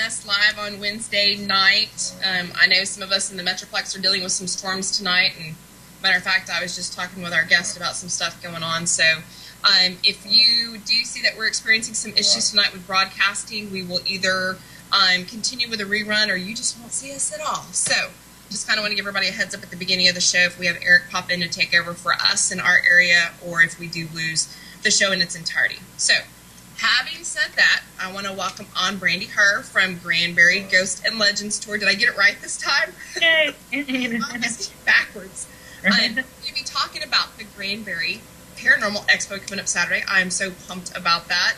us live on Wednesday night. I know some of us in the Metroplex are dealing with some storms tonight, and matter of fact, I was just talking with our guest about some stuff going on. So if you do see that we're experiencing some issues tonight with broadcasting, we will either continue with a rerun, or you just won't see us at all. So just kind of want to give everybody a heads up at the beginning of the show if we have Eric pop in to take over for us in our area, or if we do lose the show in its entirety. So having said that, I want to welcome on Brandy Herr from Granbury Ghost and Legends Tour. Did I get it right this time? Yay! I just keep backwards. We'll be talking about the Granbury Paranormal Expo coming up Saturday. I'm so pumped about that.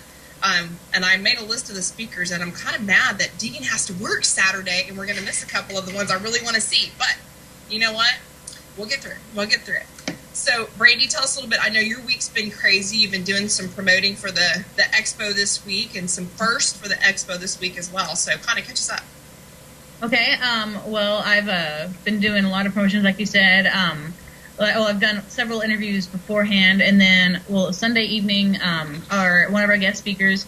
And I made a list of the speakers, and I'm kind of mad that Deegan has to work Saturday, and we're going to miss a couple of the ones I really want to see. But you know what? We'll get through it. We'll get through it. So, Brandy, tell us a little bit. I know your week's been crazy. You've been doing some promoting for the expo this week, and some firsts for the expo this week as well. So, kind of catch us up. Okay. Well, I've been doing a lot of promotions, like you said. I've done several interviews beforehand, and then, Sunday evening, one of our guest speakers,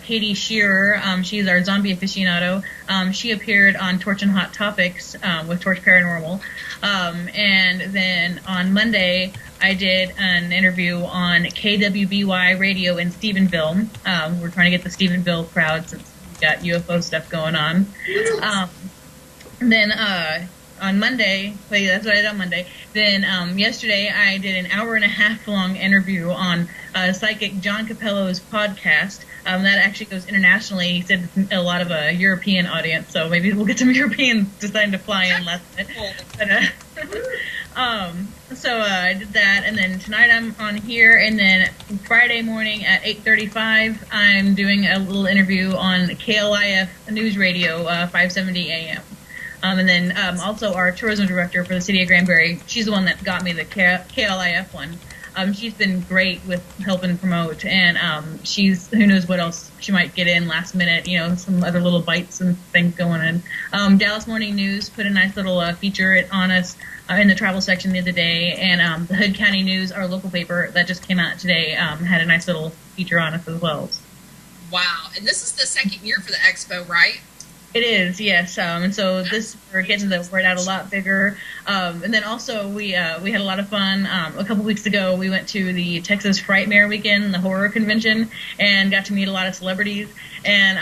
Katie Shearer, she's our zombie aficionado. She appeared on Torch and Hot Topics with Torch Paranormal. And then on Monday, I did an interview on KWBY Radio in Stephenville. We're trying to get the Stephenville crowd since we've got UFO stuff going on. Then on Monday, that's what I did on Monday. Then yesterday, I did an hour-and-a-half long interview on psychic John Capello's podcast. That actually goes internationally. He said it's a lot of a European audience, so maybe we'll get some Europeans deciding to fly in last minute. So I did that, and then tonight I'm on here, and then Friday morning at 8:35, I'm doing a little interview on KLIF News Radio, 570 AM. And then also our tourism director for the city of Granbury, she's the one that got me the KLIF one. She's been great with helping promote, and who knows what else she might get in last minute, some other little bites and things going in. Dallas Morning News put a nice little feature on us in the travel section the other day, and the Hood County News, our local paper that just came out today, had a nice little feature on us as well. Wow, and this is the second year for the expo, right? It is, yes. And so we're getting the word out a lot bigger. And then also we had a lot of fun. A couple weeks ago, we went to the Texas Frightmare Weekend, the horror convention, and got to meet a lot of celebrities. And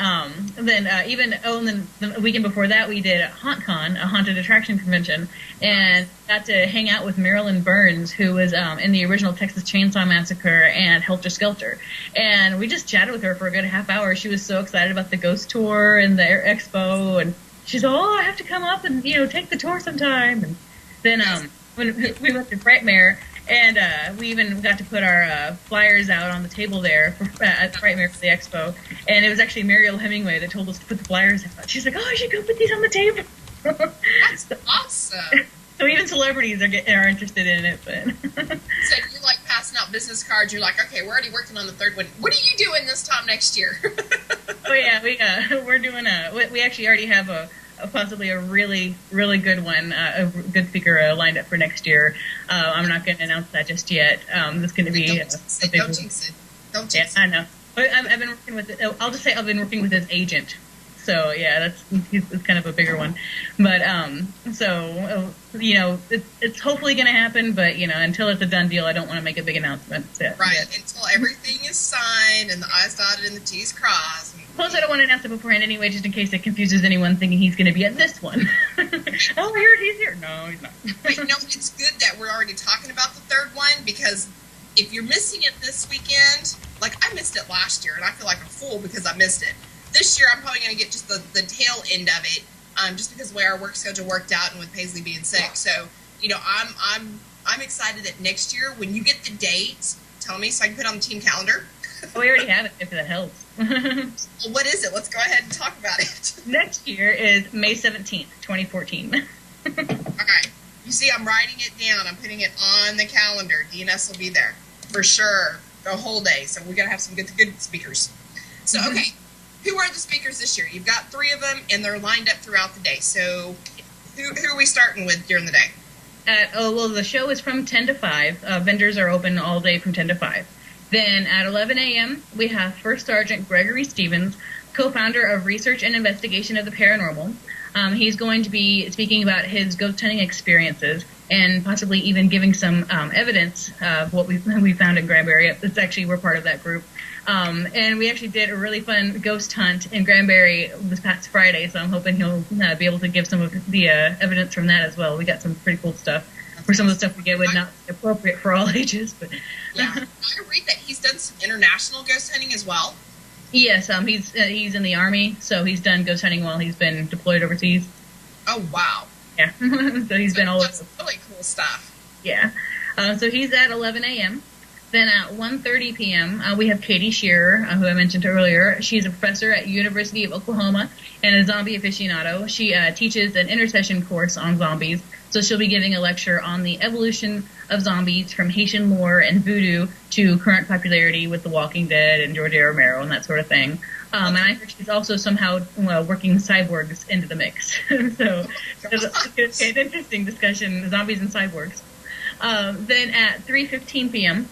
then the weekend before that, we did HauntCon, a haunted attraction convention, and got to hang out with Marilyn Burns, who was in the original Texas Chainsaw Massacre and Helter Skelter. And we just chatted with her for a good half hour. She was so excited about the ghost tour and the expo, and she said, I have to come up and take the tour sometime. And then when we went to Frightmare, and we even got to put our flyers out on the table there at Frightmare for the expo. And it was actually Mariel Hemingway that told us to put the flyers out. She's like, I should go put these on the table. That's awesome. So even celebrities are interested in it. But so you're like passing out business cards. You're like, okay, we're already working on the third one. What are you doing this time next year? Oh yeah, we're doing we actually already have possibly a really, really good one, a good speaker lined up for next year. I'm not going to announce that just yet. It's going to be don't jinx it. Don't jinx it. I know. But I've been working with. I'll just say I've been working with his agent. So yeah, it's kind of a bigger one. But it's hopefully going to happen. But until it's a done deal, I don't want to make a big announcement. Right. Until everything is signed and the I's dotted and the T's crossed. Plus, I don't want to announce it beforehand anyway, just in case it confuses anyone thinking he's going to be at this one. He's here. No, he's not. But it's good that we're already talking about the third one, because if you're missing it this weekend, like I missed it last year, and I feel like a fool because I missed it. This year, I'm probably going to get just the tail end of it, just because of the way our work schedule worked out, and with Paisley being sick. So, I'm excited that next year, when you get the date, tell me so I can put it on the team calendar. We already have it, if that helps. Well, what is it? Let's go ahead and talk about it. Next year is May 17th, 2014. Okay. You see, I'm writing it down. I'm putting it on the calendar. DNS will be there for sure the whole day. So we're going to have some good speakers. So, okay. Who are the speakers this year? You've got 3 of them, and they're lined up throughout the day. So who are we starting with during the day? The show is from 10 to 5. Vendors are open all day from 10 to 5. Then at 11 a.m., we have First Sergeant Gregory Stevens, co-founder of Research and Investigation of the Paranormal. He's going to be speaking about his ghost hunting experiences and possibly even giving some evidence of what we found in Granbury. It's actually, we're part of that group. And we actually did a really fun ghost hunt in Granbury this past Friday, so I'm hoping he'll be able to give some of the evidence from that as well. We got some pretty cool stuff. For some of the stuff we get would not be appropriate for all ages. But yeah, I read that he's done some international ghost hunting as well. Yes, he's in the Army, so he's done ghost hunting while he's been deployed overseas. Oh, wow. Yeah, so he's been all over. That's really cool stuff. Yeah, so he's at 11 a.m. Then at 1:30 p.m., we have Katie Shearer, who I mentioned earlier. She's a professor at University of Oklahoma and a zombie aficionado. She teaches an intercession course on zombies, so she'll be giving a lecture on the evolution of zombies from Haitian lore and voodoo to current popularity with The Walking Dead and George A. Romero and that sort of thing. And I heard she's also somehow working cyborgs into the mix. So it's an interesting discussion, zombies and cyborgs. Then at 3:15 p.m.,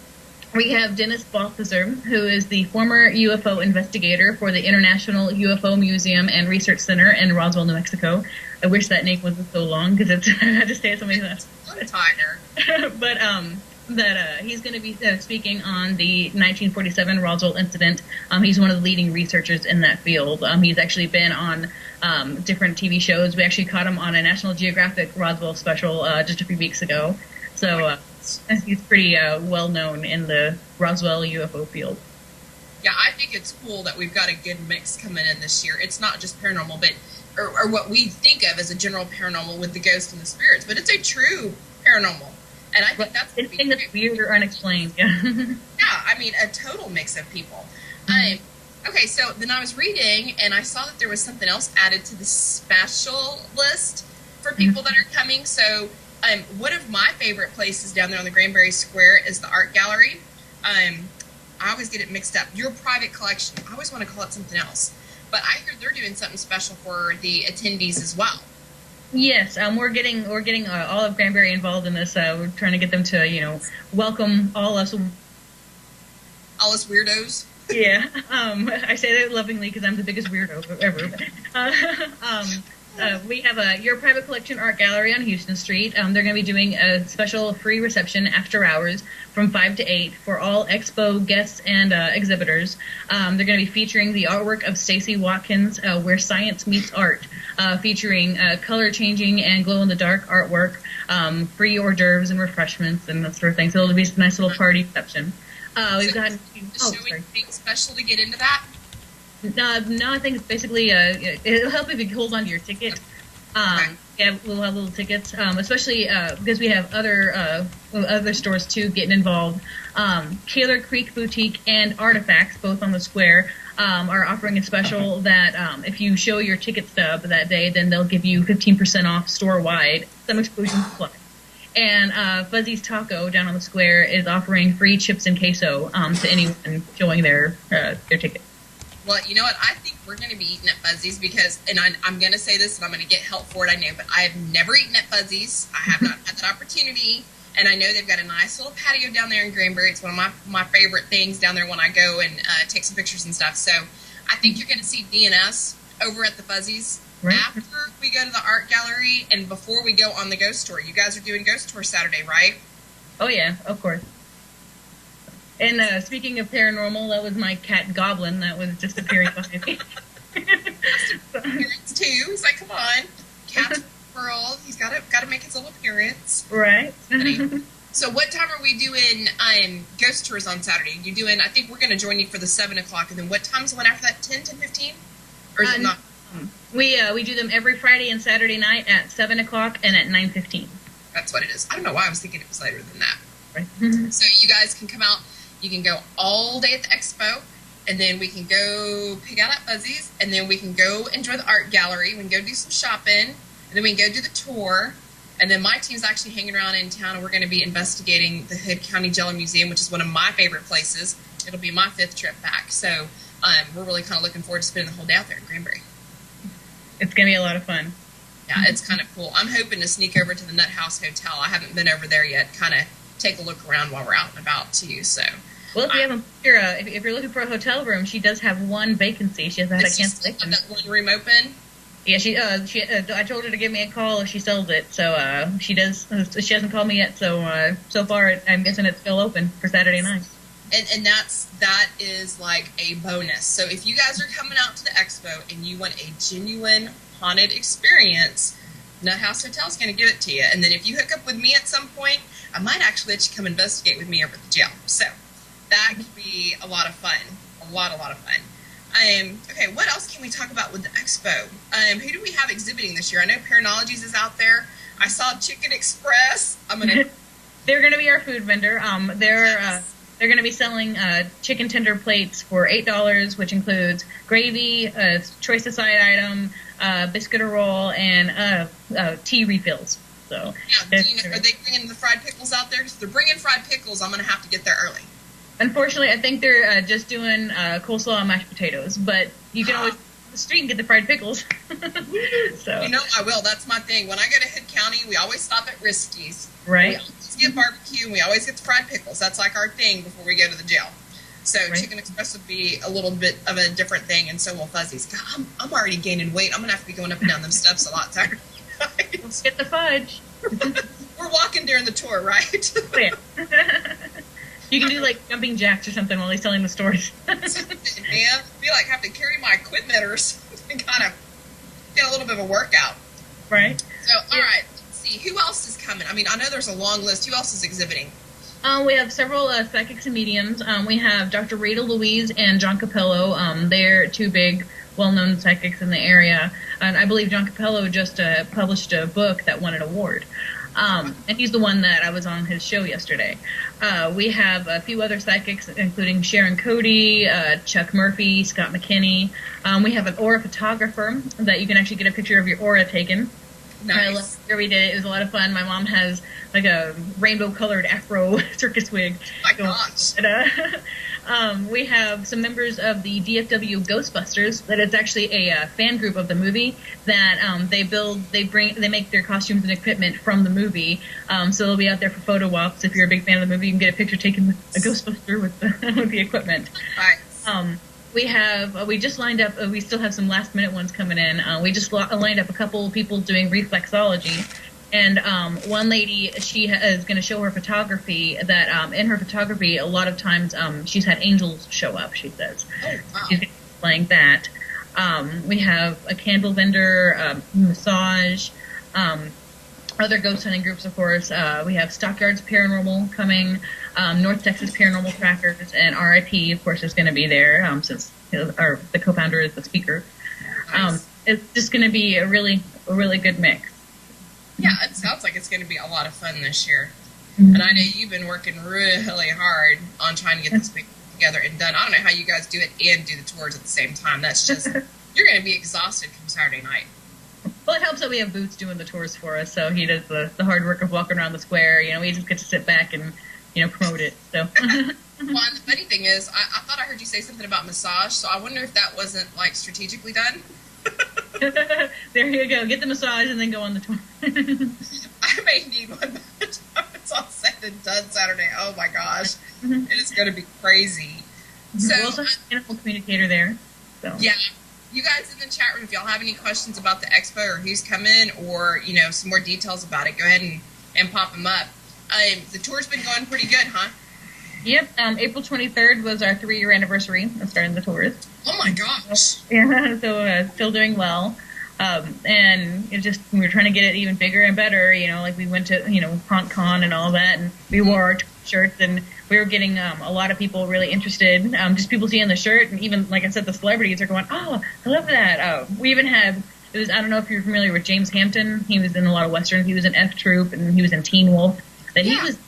we have Dennis Balthazar, who is the former UFO investigator for the International UFO Museum and Research Center in Roswell, New Mexico. I wish that name wasn't so long because I had to say it so many times. But he's going to be speaking on the 1947 Roswell incident. He's one of the leading researchers in that field. He's actually been on different TV shows. We actually caught him on a National Geographic Roswell special just a few weeks ago. So he's pretty well known in the Roswell UFO field. Yeah, I think it's cool that we've got a good mix coming in this year. It's not just paranormal, but or what we think of as a general paranormal with the ghosts and the spirits, but it's a true paranormal. And I think that's anything that's weird or unexplained. Yeah. Yeah, I mean, a total mix of people. Okay, so then I was reading, and I saw that there was something else added to the special list for people that are coming. So one of my favorite places down there on the Granbury Square is the art gallery. I always get it mixed up. Your private collection. I always want to call it something else. But I hear they're doing something special for the attendees as well. Yes, we're getting all of Granbury involved in this. We're trying to get them to, welcome all us weirdos. Yeah, I say that lovingly because I'm the biggest weirdo ever. We have Your Private Collection Art Gallery on Houston Street. They're going to be doing a special free reception after hours from 5 to 8 for all expo guests and exhibitors. They're going to be featuring the artwork of Stacey Watkins, Where Science Meets Art, featuring color-changing and glow-in-the-dark artwork, free hors d'oeuvres and refreshments and that sort of thing. So it'll be a nice little party reception. We've got anything special to get into that? No, I think it's basically it'll help if you hold on to your ticket. Okay. Yeah, we'll have little tickets, especially because we have other stores too getting involved. Kaler Creek Boutique and Artifacts, both on the square, are offering a special that if you show your ticket stub that day, then they'll give you 15% off store-wide, some exclusions apply. And Fuzzy's Taco down on the square is offering free chips and queso to anyone showing their ticket. Well, you know what? I think we're going to be eating at Fuzzy's because, and I'm going to say this and I'm going to get help for it, I know, but I have never eaten at Fuzzy's. I have not had that opportunity. And I know they've got a nice little patio down there in Granbury. It's one of my favorite things down there when I go and take some pictures and stuff. So I think you're going to see DNS over at the Fuzzy's after we go to the art gallery and before we go on the ghost tour. You guys are doing ghost tour Saturday, right? Oh, yeah, of course. And speaking of paranormal, that was my cat Goblin that was just appearing behind me. Appearance too. He's like, come on, cat's world. He's got to make his little appearance. Right. So, what time are we doing ghost tours on Saturday? You doing? I think we're going to join you for the 7 o'clock, and then what time's the one after that? 10, 10:15, or is it not? We do them every Friday and Saturday night at 7 o'clock and at 9:15. That's what it is. I don't know why I was thinking it was later than that. Right. So you guys can come out. You can go all day at the expo, and then we can go pick out at Fuzzy's, and then we can go enjoy the art gallery. We can go do some shopping, and then we can go do the tour. And then my team's actually hanging around in town, and we're going to be investigating the Hood County Jello Museum, which is one of my favorite places. It'll be my 5th trip back. So we're really kind of looking forward to spending the whole day out there in Granbury. It's going to be a lot of fun. Yeah, it's kind of cool. I'm hoping to sneak over to the Nut House Hotel. I haven't been over there yet. Kind of take a look around while we're out and about, too. So, Well, if you're looking for a hotel room, she does have one vacancy. She has had a cancellation. That one room open? Yeah, I told her to give me a call if she sells it. So she does. She hasn't called me yet. So so far, I'm guessing it's still open for Saturday night. And that is like a bonus. So if you guys are coming out to the expo and you want a genuine haunted experience, Nut House Hotel is going to give it to you. And then if you hook up with me at some point, I might actually let you come investigate with me over at the jail. So that could be a lot of fun. A lot of fun. Okay, what else can we talk about with the expo? Who do we have exhibiting this year? I know Paranologies is out there. I saw Chicken Express. They're going to be our food vendor. They're going to be selling chicken tender plates for $8, which includes gravy, a choice of side item, biscuit or roll, and tea refills. So, yeah, are they bringing the fried pickles out there? If they're bringing fried pickles, I'm going to have to get there early. Unfortunately, I think they're just doing coleslaw and mashed potatoes, but you can always go to the street and get the fried pickles. So I will. That's my thing. When I go to Hood County, we always stop at Risky's. Right. We always get barbecue, and we always get the fried pickles. That's like our thing before we go to the jail. So right. Chicken Express would be a little bit of a different thing, and so will Fuzzies. God, I'm already gaining weight. I'm going to have to be going up and down them steps a lot Saturday night. Let's get the fudge. We're walking during the tour, right? Yeah. You can do like jumping jacks or something while he's telling the stories. Man, I feel like I have to carry my equipment or something, kind of get a little bit of a workout. Right. So, all right, let's see. Who else is coming? I mean, I know there's a long list. Who else is exhibiting? We have several psychics and mediums. We have Dr. Rita Louise and John Capello. They're two big, well-known psychics in the area. And I believe John Capello just published a book that won an award. And he's the one that I was on his show yesterday. We have a few other psychics, including Sharon Cody, Chuck Murphy, Scott McKinney. We have an aura photographer that you can actually get a picture of your aura taken. Nice. I love it. We did it. It was a lot of fun. My mom has like a rainbow-colored afro circus wig. My gosh. We have some members of the DFW Ghostbusters. That it's actually a fan group of the movie that they make their costumes and equipment from the movie. So they'll be out there for photo ops. If you're a big fan of the movie, you can get a picture taken with a Ghostbuster with the equipment. Nice. We just lined up. We still have some last minute ones coming in. We just lined up a couple people doing reflexology. And one lady, she is going to show her photography that in her photography, a lot of times she's had angels show up, she says. Oh, wow. She's displaying that. We have a candle vendor, massage, other ghost hunting groups, of course. We have Stockyards Paranormal coming, North Texas Paranormal Trackers, and RIP, of course, is going to be there since the co-founder is the speaker. Nice. It's just going to be a really good mix. Yeah, it sounds like it's going to be a lot of fun this year. Mm-hmm. And I know you've been working really hard on trying to get this together and done. I don't know how you guys do it and do the tours at the same time. That's just, you're going to be exhausted come Saturday night. Well, it helps that we have Boots doing the tours for us, so he does the hard work of walking around the square. We just get to sit back and, promote it. So. Well, and the funny thing is, I thought I heard you say something about massage, so I wonder if that wasn't, strategically done. There you go. Get the massage and then go on the tour. I may need one by the time it's all said and done Saturday. Oh my gosh. It is going to be crazy. So, we also have an animal communicator there. So. Yeah. You guys in the chat room, if y'all have any questions about the expo or who's coming or, some more details about it, go ahead and pop them up. The tour's been going pretty good, huh? Yep. April 23rd was our 3-year anniversary of starting the tours. Oh my gosh. Yeah, so still doing well. And it just, we were trying to get it even bigger and better, we went to, HauntCon and all that, and we wore our shirts, and we were getting a lot of people really interested, just people seeing the shirt, and even, like I said, the celebrities are going, oh, I love that. We even had, I don't know if you're familiar with James Hampton, he was in a lot of Westerns, he was in F Troop, and he was in Teen Wolf, he was,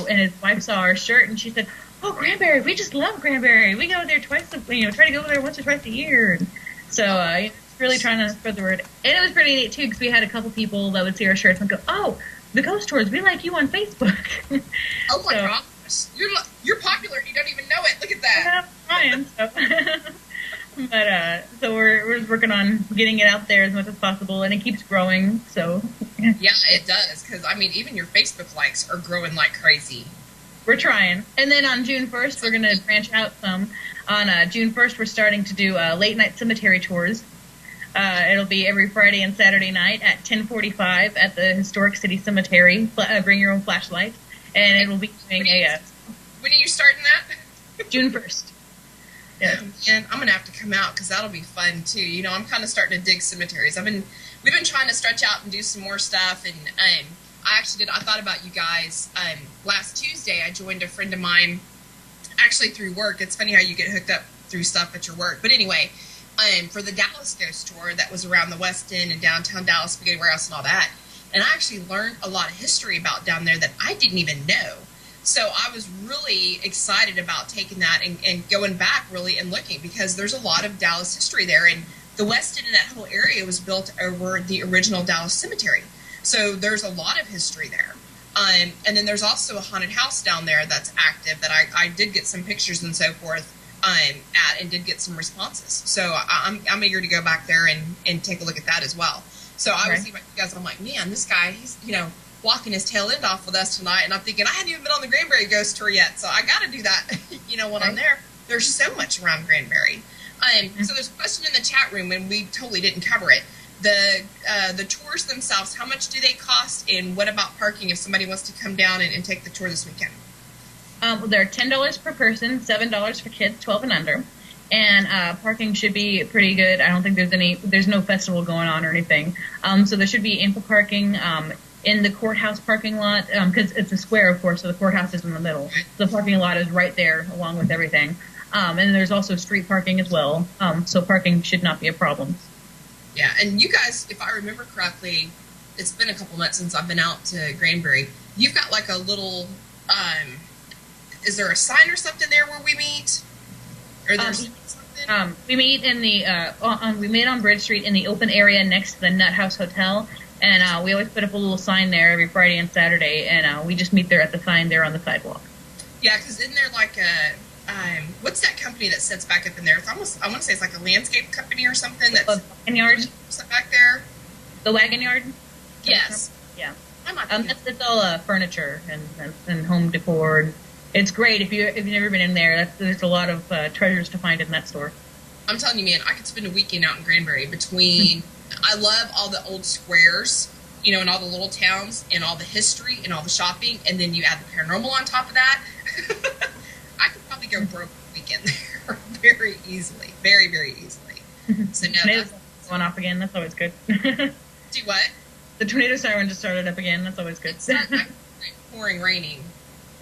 and his wife saw our shirt, and she said, oh, Granbury, we just love Granbury, we go there try to go there once or twice a year, and so, really trying to spread the word. And it was pretty neat, too, because we had a couple people that would see our shirts and go, oh, the Ghost Tours, we like you on Facebook. Oh, my gosh. You're popular and you don't even know it. Look at that. I'm trying, But, so we're working on getting it out there as much as possible, and it keeps growing, so. Yeah, it does, because, even your Facebook likes are growing like crazy. We're trying. And then on June 1st, we're going to branch out some. On June 1st, we're starting to do late-night cemetery tours. It'll be every Friday and Saturday night at 10:45 at the Historic City Cemetery. Bring your own flashlight. And it'll be doing when are you starting that? June 1st. Yeah. And I'm going to have to come out because that'll be fun, too. You know, I'm kind of starting to dig cemeteries. We've been trying to stretch out and do some more stuff, and I thought about you guys. Last Tuesday, I joined a friend of mine, actually through work. It's funny how you get hooked up through stuff at your work. But anyway, for the Dallas Ghost Tour that was around the West End and downtown Dallas, Spaghetti Warehouse and all that. And I actually learned a lot of history about down there that I didn't even know. So I was really excited about taking that and going back really and looking, because there's a lot of Dallas history there. And the West End and that whole area was built over the original Dallas Cemetery. So there's a lot of history there. And then there's also a haunted house down there that's active that I did get some pictures and so forth at, and did get some responses. So I'm eager to go back there and take a look at that as well. So I was thinking about you guys, I'm like, man, this guy, he's, walking his tail end off with us tonight. And I'm thinking, I hadn't even been on the Granbury Ghost Tour yet, so I got to do that, when I'm there. There's so much around Granbury. So there's a question in the chat room, and we totally didn't cover it. The tours themselves, how much do they cost, and what about parking if somebody wants to come down and take the tour this weekend? They're $10 per person, $7 for kids 12 and under, and parking should be pretty good. I don't think there's no festival going on or anything, so there should be ample parking in the courthouse parking lot, because it's a square, of course, so the courthouse is in the middle. The parking lot is right there along with everything, and there's also street parking as well, so parking should not be a problem. Yeah, and you guys, if I remember correctly, it's been a couple months since I've been out to Granbury. You've got like a little, is there a sign or something there where we meet? Or there's something? We meet in the, we meet on Bridge Street in the open area next to the Nut House Hotel, and we always put up a little sign there every Friday and Saturday, and we just meet there at the sign there on the sidewalk. Yeah, because isn't there like a, what's that company that sits back up in there? It's almost, I want to say it's like a landscape company or something. That's the wagon yard? Back there? The wagon yard? Yes. Yeah. It's all furniture and home decor. It's great if you've never been in there. There's a lot of treasures to find in that store. I'm telling you, man, I could spend a weekend out in Granbury between. I love all the old squares, and all the little towns, and all the history, and all the shopping, and then you add the paranormal on top of that. I could probably go broke a weekend there very easily, very, very easily. So no, that's going off again. That's always good. Do what? The tornado siren just started up again. That's always good. It's not pouring, raining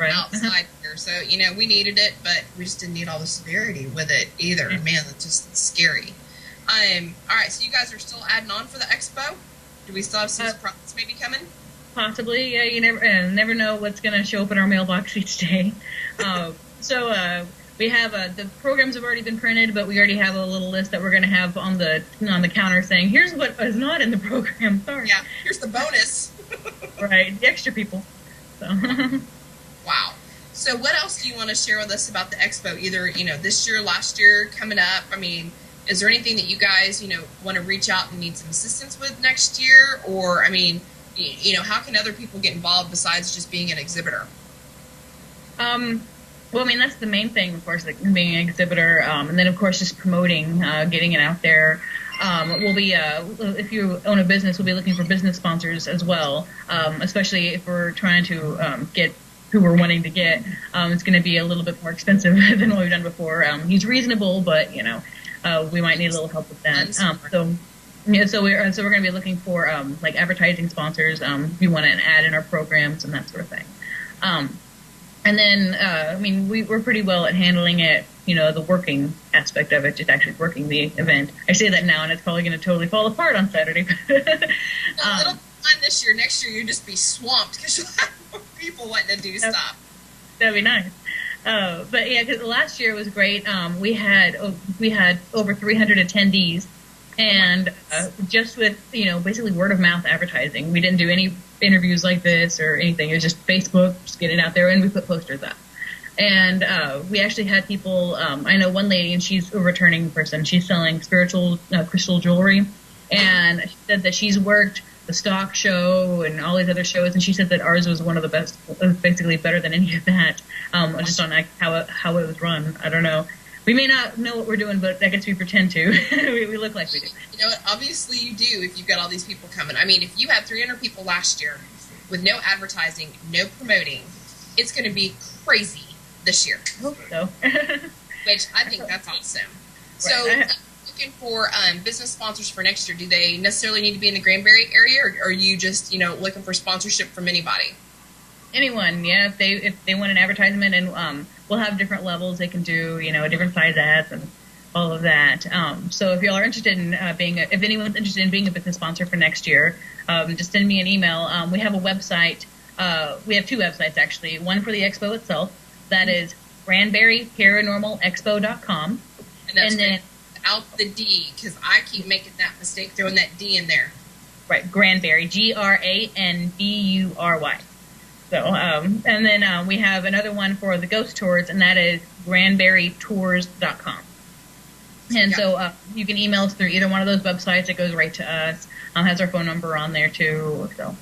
outside here, so we needed it, but we just didn't need all the severity with it either. Man, that's just scary. All right, so you guys are still adding on for the expo? Do we still have some surprises maybe coming? Possibly, yeah. You never know what's going to show up in our mailbox each day. So we have the programs have already been printed, but we already have a little list that we're going to have on the counter saying, here's what is not in the program. Sorry. Yeah, here's the bonus. Right, the extra people. So. Wow. So what else do you want to share with us about the expo? Either this year, last year, coming up. I mean, is there anything that you guys want to reach out and need some assistance with next year? Or I mean, how can other people get involved besides just being an exhibitor? Well, I mean, that's the main thing, of course, like being an exhibitor, and then, of course, just promoting, getting it out there. We'll be, if you own a business, we'll be looking for business sponsors as well, especially if we're trying to get who we're wanting to get. It's going to be a little bit more expensive than what we've done before. He's reasonable, but, we might need a little help with that. So we're going to be looking for, like, advertising sponsors. We want an ad in our programs and that sort of thing. And then, I mean, we're pretty well at handling it, the working aspect of it, just actually working the event. I say that now, and it's probably going to totally fall apart on Saturday. A little fun this year. Next year, you'll just be swamped because you'll have more people wanting to do stuff. That'd be nice. But yeah, because last year was great. We had over 300 attendees, and just with basically word of mouth advertising. We didn't do any interviews like this or anything. It was just Facebook, just get it out there, and we put posters up. And we actually had people. I know one lady, and she's a returning person. She's selling spiritual crystal jewelry, and she said that she's worked the stock show and all these other shows, and she said that ours was one of the best, basically better than any of that, just on how it was run. I don't know. We may not know what we're doing, but I guess we pretend to. we look like we do. You know what? Obviously you do if you've got all these people coming. I mean, if you had 300 people last year with no advertising, no promoting, it's going to be crazy this year. I hope so. Which I think that's awesome. So, looking for business sponsors for next year, do they necessarily need to be in the Granbury area, or are you just, looking for sponsorship from anybody? Anyone, yeah. If they want an advertisement, and we'll have different levels they can do, different size ads and all of that. So if y'all are interested in if anyone's interested in being a business sponsor for next year, just send me an email. We have a website. We have two websites actually. One for the expo itself, that is GranburyParanormalExpo.com, and then without the D, because I keep making that mistake throwing that D in there. Right, Granbury, Granbury. So, and then we have another one for the ghost tours, and that is GranburyTours.com. And so you can email us through either one of those websites. It goes right to us. Has our phone number on there too. So.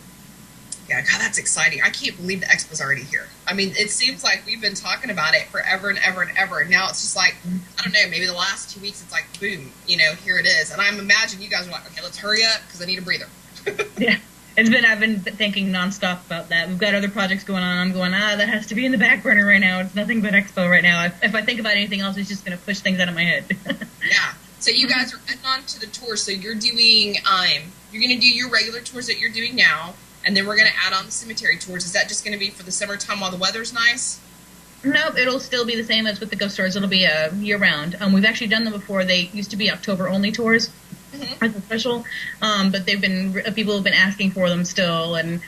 Yeah, God, that's exciting. I can't believe the expo's already here. I mean, it seems like we've been talking about it forever and ever and ever. And now it's just like, I don't know, maybe the last 2 weeks it's like, boom, here it is. And I'm imagining you guys are like, okay, let's hurry up because I need a breather. Yeah. I've been thinking nonstop about that. We've got other projects going on. I'm going, that has to be in the back burner right now. It's nothing but expo right now. If I think about anything else, it's just going to push things out of my head. Yeah. So you guys are getting on to the tour. So you're doing, you're going to do your regular tours that you're doing now, and then we're going to add on the cemetery tours. Is that just going to be for the summertime while the weather's nice? Nope, it'll still be the same as with the ghost tours. It'll be year-round. We've actually done them before. They used to be October-only tours. Mm-hmm. As a special, but people have been asking for them still, and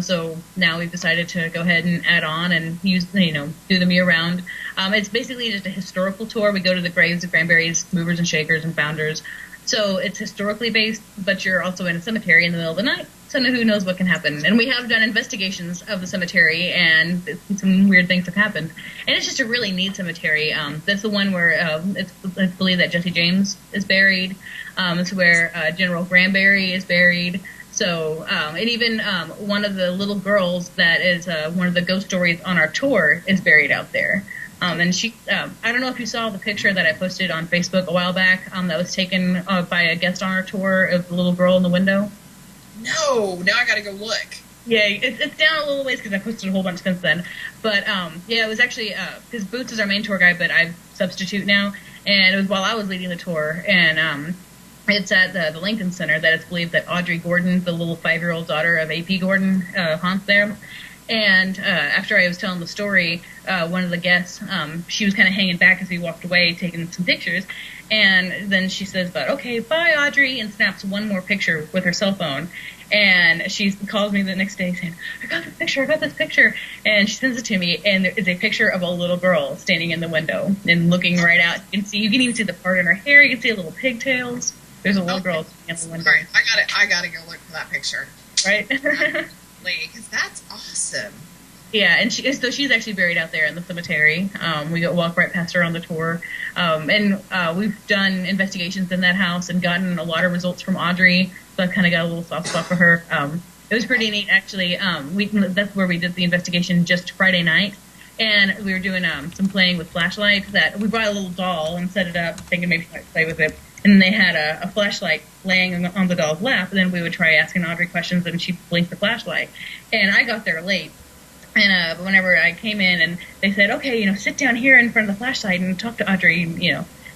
so now we've decided to go ahead and add on and do them year round. It's basically just a historical tour. We go to the graves of Granbury's movers and shakers and founders. So it's historically based, but you're also in a cemetery in the middle of the night, so who knows what can happen. And we have done investigations of the cemetery, and some weird things have happened. And it's just a really neat cemetery. That's the one where it's believed that Jesse James is buried. It's where General Granbury is buried. So, and even one of the little girls that is one of the ghost stories on our tour is buried out there. And she, I don't know if you saw the picture that I posted on Facebook a while back that was taken by a guest on our tour of the little girl in the window. No, now I gotta go look. Yeah, it's down a little ways because I posted a whole bunch since then. But, yeah, it was actually, because Boots is our main tour guide, but I substitute now. And it was while I was leading the tour. And it's at the Lincoln Center that it's believed that Audrey Gordon, the little 5-year-old daughter of A.P. Gordon, haunts there. And after I was telling the story, one of the guests, she was kind of hanging back as we walked away, taking some pictures. And then she says, okay, bye, Audrey, and snaps one more picture with her cell phone. And she calls me the next day saying, I got this picture. And she sends it to me, and there is a picture of a little girl standing in the window and looking right out. You can even see the part in her hair. You can see little pigtails. There's a little girl standing in the window. All right, I gotta go look for that picture. Right? Because that's awesome. Yeah, and she's actually buried out there in the cemetery. We walk right past her on the tour. And we've done investigations in that house and gotten a lot of results from Audrey, so I've kind of got a little soft spot for her. It was pretty neat, actually. That's where we did the investigation just Friday night. And we were doing some playing with flashlights. That we brought a little doll and set it up, thinking maybe she might play with it. And they had a flashlight laying on the doll's lap, and then we would try asking Audrey questions, and she'd blink the flashlight. And I got there late. And whenever I came in, and they said, okay, sit down here in front of the flashlight and talk to Audrey,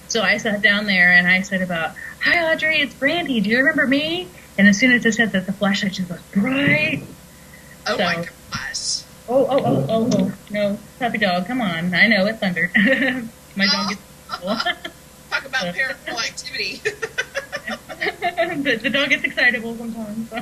So I sat down there, and I said hi, Audrey, it's Brandy. Do you remember me? And as soon as I said that, the flashlight just was bright. Oh, so, my gosh. Oh, no, puppy dog, come on. I know, it thundered. My dog gets Talk about paranormal activity. The dog gets excitable sometimes. So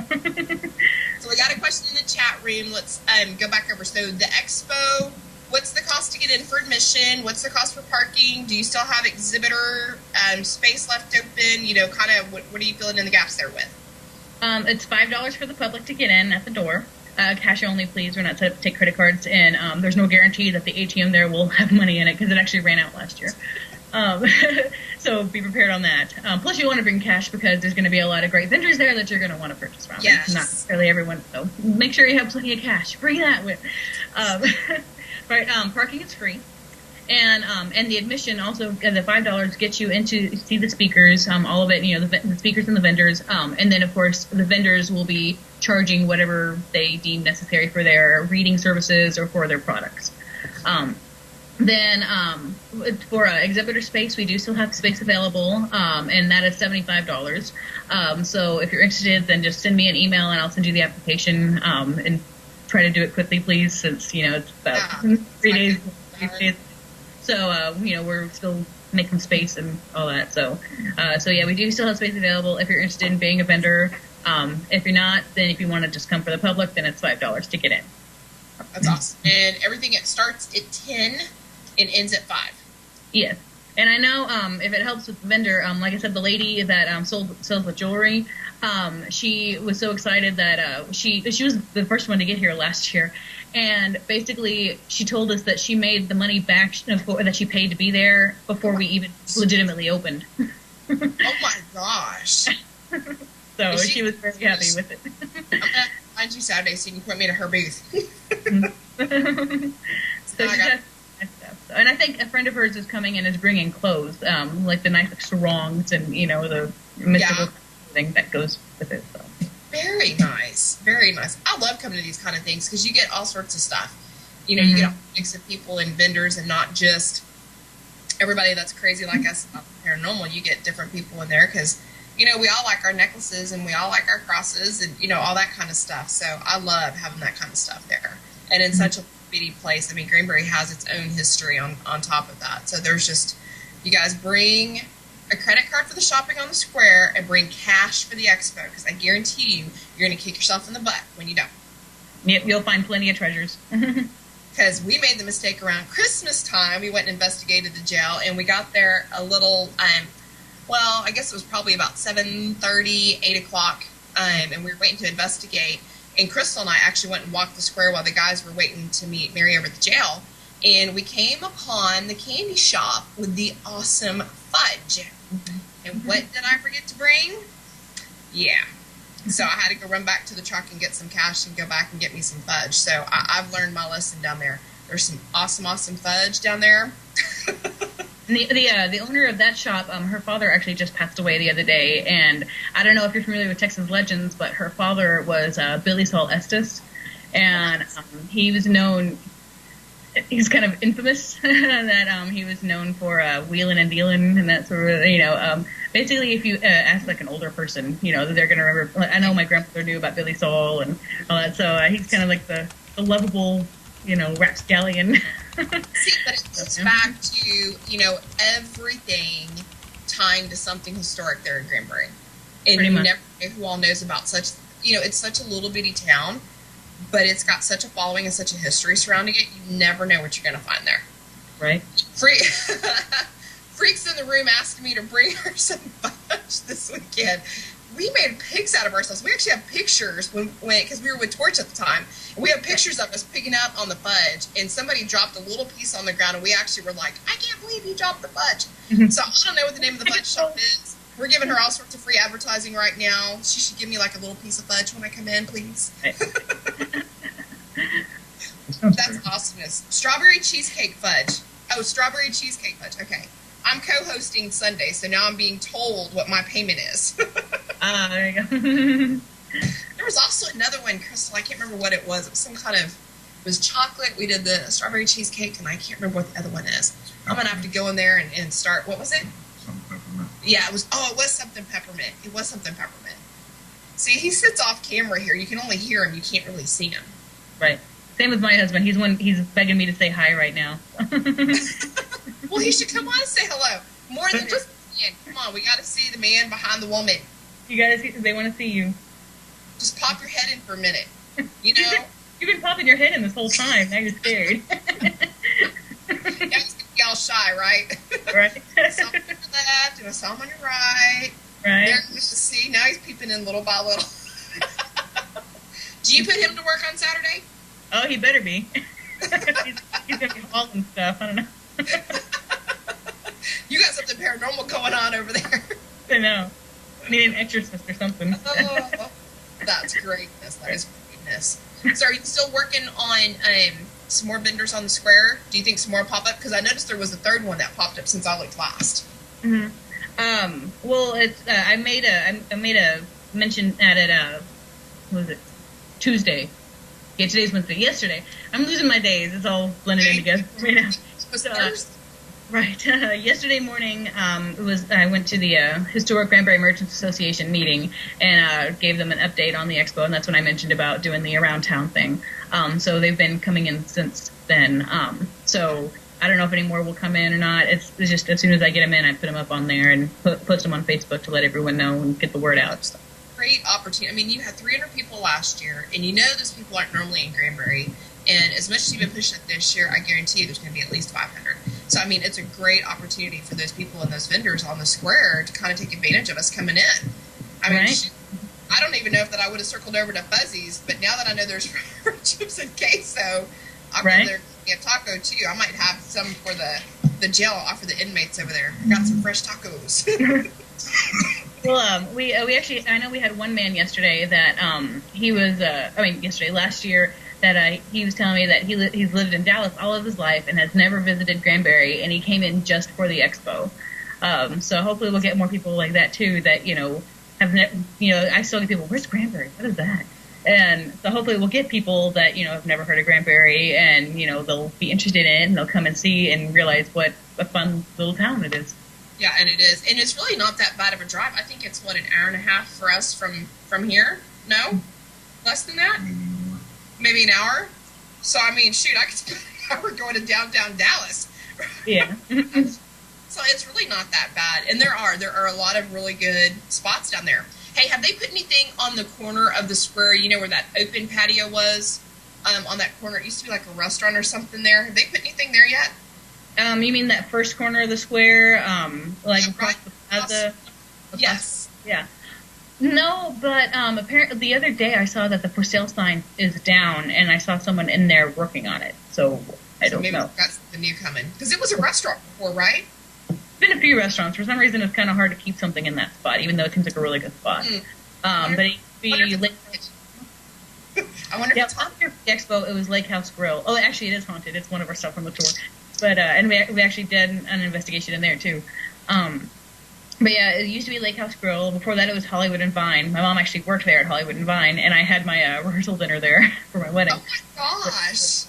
we got a question in the chat room. Let's go back over. So the expo, what's the cost to get in for admission? What's the cost for parking? Do you still have exhibitor space left open? Kind of what are you filling in the gaps there with? It's $5 for the public to get in at the door. Cash only, please. We're not set up to take credit cards, and there's no guarantee that the ATM there will have money in it because it actually ran out last year. Um, so be prepared on that. Plus, you want to bring cash because there's going to be a lot of great vendors there that you're going to want to purchase from. Yes. Not necessarily everyone. So make sure you have plenty of cash. Bring that with. Right. Parking is free. And the admission also, the $5 gets you into see the speakers, all of it, the speakers and the vendors. And then, of course, the vendors will be charging whatever they deem necessary for their reading services or for their products. Then for exhibitor space, we do still have space available, and that is $75. So if you're interested, then just send me an email and I'll send you the application, and try to do it quickly, please, since, it's about 3 days. So, we're still making space and all that. So yeah, we do still have space available if you're interested in being a vendor. If you're not, then if you want to just come for the public, then it's $5 to get in. That's awesome. And everything, it starts at 10 and ends at 5. Yes. And I know if it helps with the vendor, like I said, the lady that sells the jewelry, she was so excited that she was the first one to get here last year. And basically, she told us that she made the money back that she paid to be there before we even legitimately opened. Oh my gosh! So she was very happy with it. I'm gonna find you Saturday so you can point me to her booth. So she does nice stuff. And I think a friend of hers is coming and is bringing clothes, like the nice sarongs and the mystical thing that goes with it. So. Very nice. Very nice. I love coming to these kind of things because you get all sorts of stuff. You get a mix of people and vendors and not just everybody that's crazy like us about paranormal. You get different people in there because, we all like our necklaces and we all like our crosses and, all that kind of stuff. So I love having that kind of stuff there. And in such a bitty place, I mean, Granbury has its own history on top of that. So there's just, you guys bring a credit card for the shopping on the square and bring cash for the expo because I guarantee you're going to kick yourself in the butt when you don't. Yep, you'll find plenty of treasures. Because we made the mistake around Christmas time. We went and investigated the jail, and we got there a little, I guess it was probably about 7:30, 8 o'clock, and we were waiting to investigate. And Crystal and I actually went and walked the square while the guys were waiting to meet Mary over at the jail. And we came upon the candy shop with the awesome fudge. And what did I forget to bring? Yeah. So I had to go run back to the truck and get some cash and go back and get me some fudge. So I've learned my lesson down there. There's some awesome fudge down there. The owner of that shop, her father actually just passed away the other day. And I don't know if you're familiar with Texas legends, but her father was Billy Saul Estes. And he was known... He's kind of infamous that he was known for wheeling and dealing and that sort of, basically if you ask like an older person, they're going to remember. I know my grandfather knew about Billy Saul and all that, so he's kind of like the lovable, rapscallion. See, but it goes back to, everything tying to something historic there in Granbury. And Pretty you much. never know who all knows about such, it's such a little bitty town. But it's got such a following and such a history surrounding it, you never know what you're going to find there. Right. Freaks in the room asked me to bring her some fudge this weekend. We made pigs out of ourselves. We actually have pictures because we were with Torch at the time. And we have pictures of us picking up on the fudge, and somebody dropped a little piece on the ground, and we actually were like, I can't believe you dropped the fudge. So I don't know what the name of the fudge shop is. We're giving her all sorts of free advertising right now. She should give me like a little piece of fudge when I come in, please. That's awesomeness. Strawberry cheesecake fudge. Oh, strawberry cheesecake fudge. Okay. I'm co-hosting Sunday, so now I'm being told what my payment is. There you go. There was also another one, Crystal. I can't remember what it was. It was some kind of, it was chocolate. We did the strawberry cheesecake, and I can't remember what the other one is. I'm going to have to go in there and start. What was it? Something peppermint. Yeah, it was something peppermint. It was something peppermint. See, he sits off camera here. You can only hear him. You can't really see him. Right. Same with my husband. He's begging me to say hi right now. Well, he should come on and say hello. More than just man. Come on, we got to see the man behind the woman. You guys, they want to see you. Just pop your head in for a minute. You've been popping your head in this whole time. Now you're scared. Yeah, he's gonna be all shy, right? Right. I saw him on your left, and I saw him on your right. Right. There, see, now he's peeping in little by little. Do you put him to work on Saturday? Oh, he better be. He's gonna be hauling stuff. I don't know. You got something paranormal going on over there. I know. Need an exorcist or something. Oh, that's greatness. That is greatness. So are you still working on some more vendors on the square? Do you think some more pop up? Because I noticed there was a third one that popped up since I looked last. Well, it's I made a mention at it. What was it? Tuesday. Yeah, today's Wednesday. Yesterday. I'm losing my days. It's all blended in together right now. Right. Yesterday morning, I went to the Historic Granbury Merchants Association meeting and gave them an update on the expo, and that's when I mentioned about doing the around town thing. So they've been coming in since then. So I don't know if any more will come in or not. It's just as soon as I get them in, I put them up on there and post them on Facebook to let everyone know and get the word out. Great opportunity. I mean, you had 300 people last year, and you know those people aren't normally in Granbury. And as much as you've been pushing it this year, I guarantee you there's going to be at least 500. So, I mean, it's a great opportunity for those people and those vendors on the square to kind of take advantage of us coming in. I mean, I don't even know if that I would have circled over to Fuzzy's, but now that I know there's chips and queso, I'll go there and get a taco too. I might have some for the jail, offer the inmates over there. I got some fresh tacos. Well, we actually, I know we had one man yesterday that he was, last year, that he was telling me that he's lived in Dallas all of his life and has never visited Granbury, and he came in just for the expo. So hopefully we'll get more people like that too. That I still get people. Where's Granbury? What is that? And so hopefully we'll get people that have never heard of Granbury, and they'll be interested in it, and they'll come and see and realize what a fun little town it is. Yeah, and it is, and it's really not that bad of a drive. I think it's an hour and a half for us from here. No, less than that. Maybe an hour. So, I mean, shoot, I could spend an hour going to downtown Dallas. Yeah. So it's really not that bad. And there are a lot of really good spots down there. Hey, have they put anything on the corner of the square, where that open patio was? On that corner, it used to be like a restaurant or something there. Have they put anything there yet? You mean that first corner of the square, across the plaza? Yes. Yeah. No, but apparently the other day I saw that the for sale sign is down, and I saw someone in there working on it. So I don't know. Maybe that's the new coming, because it was a restaurant before, right? It's been a few restaurants. For some reason, it's kind of hard to keep something in that spot, even though it seems like a really good spot. But it used to be I wonder if it's after the expo, it was Lake House Grill. Oh, actually, it is haunted. It's one of our stuff from the tour. But and we actually did an investigation in there too. But yeah, it used to be Lake House Grill. Before that, it was Hollywood and Vine. My mom actually worked there at Hollywood and Vine, and I had my rehearsal dinner there for my wedding. Oh my gosh! So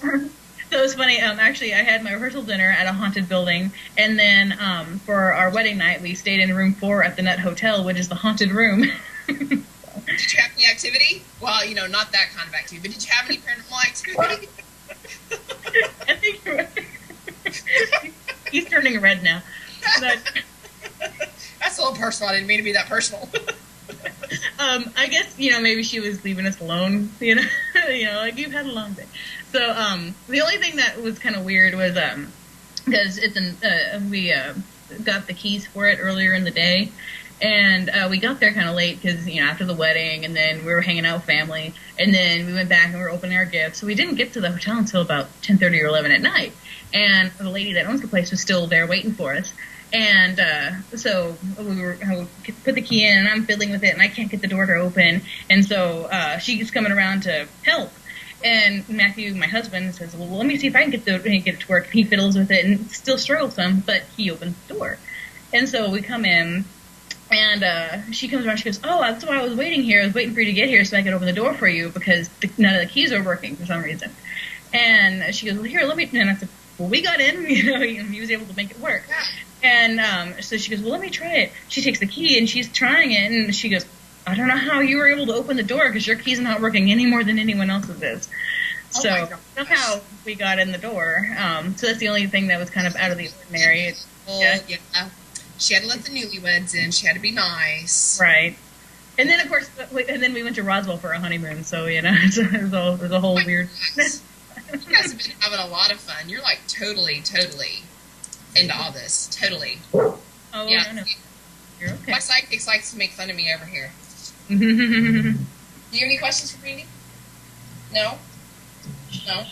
it was funny. Actually, I had my rehearsal dinner at a haunted building, and then for our wedding night, we stayed in room 4 at the Nut Hotel, which is the haunted room. Did you have any activity? Well, not that kind of activity, but did you have any paranormal activity? I think he's turning red now. But, that's a little personal. I didn't mean to be that personal. I guess, maybe she was leaving us alone, like you've had a long day. So, the only thing that was kind of weird was, because we got the keys for it earlier in the day, and we got there kind of late because, after the wedding, and then we were hanging out with family, and then we went back and we were opening our gifts. So we didn't get to the hotel until about 10:30 or 11 at night, and the lady that owns the place was still there waiting for us. And so I put the key in, and I'm fiddling with it, and I can't get the door to open. And so she's coming around to help. And Matthew, my husband, says, well, let me see if I can get it to work. He fiddles with it and still struggles some, but he opens the door. And so we come in, and she comes around, she goes, oh, that's why I was waiting here. I was waiting for you to get here so I could open the door for you because none of the keys are working for some reason. And she goes, well, here, let me, and I said, well, we got in, he was able to make it work. And so she goes, well, let me try it. She takes the key, and she's trying it, and she goes, I don't know how you were able to open the door because your key's not working any more than anyone else's is. So somehow we got in the door. So that's the only thing that was kind of out of the ordinary. Yeah. She had to let the newlyweds in. She had to be nice. Right. And then, of course, we went to Roswell for a honeymoon, so, it was a whole weird... You guys have been having a lot of fun. You're like totally into all this. Totally. Oh, yeah. No. You're okay. My sidekick likes to make fun of me over here. Do you have any questions for Brandy? No? No?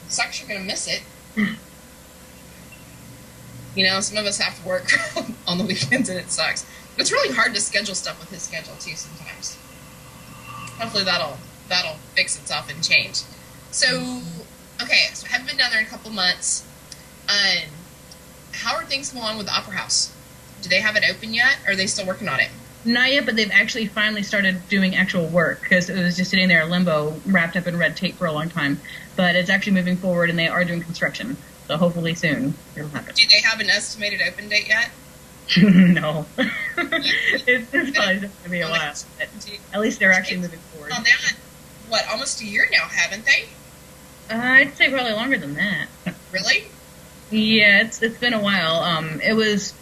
Sucks you're going to miss it. You know, some of us have to work on the weekends, and it sucks. But it's really hard to schedule stuff with his schedule too sometimes. Hopefully that'll fix itself and change. So, okay, so I haven't been down there in a couple months. How are things going on with the Opera House? Do they have it open yet, or are they still working on it? Not yet, but they've actually finally started doing actual work, because it was just sitting there in limbo, wrapped up in red tape for a long time. But it's actually moving forward, and they are doing construction. So hopefully soon it'll happen. Do they have an estimated open date yet? No. it's probably going to be a while. At least they're actually moving forward. Well, they're what, almost a year now, haven't they? I'd say probably longer than that. Really? Yeah, it's been a while. It was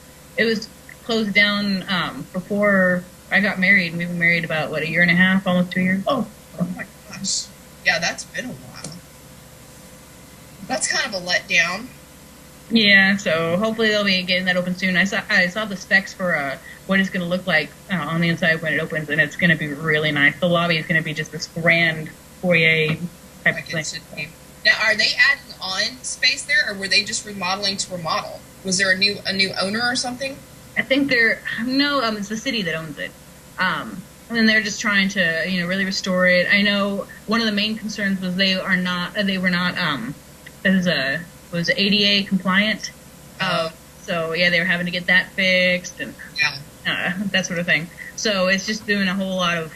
closed down before I got married, and we've been married about a year and a half, almost 2 years. Oh my gosh. Yeah, that's been a while. That's kind of a letdown. Yeah, so hopefully they'll be getting that open soon. I saw the specs for what it's going to look like on the inside when it opens, and it's going to be really nice. The lobby is going to be just this grand foyer type of thing. Now, are they adding on space there, or were they just remodeling to remodel? Was there a new owner or something? I think it's the city that owns it. And they're just trying to, really restore it. I know one of the main concerns was they were not was ADA compliant. So yeah, they were having to get that fixed and that sort of thing. So it's just doing a whole lot of,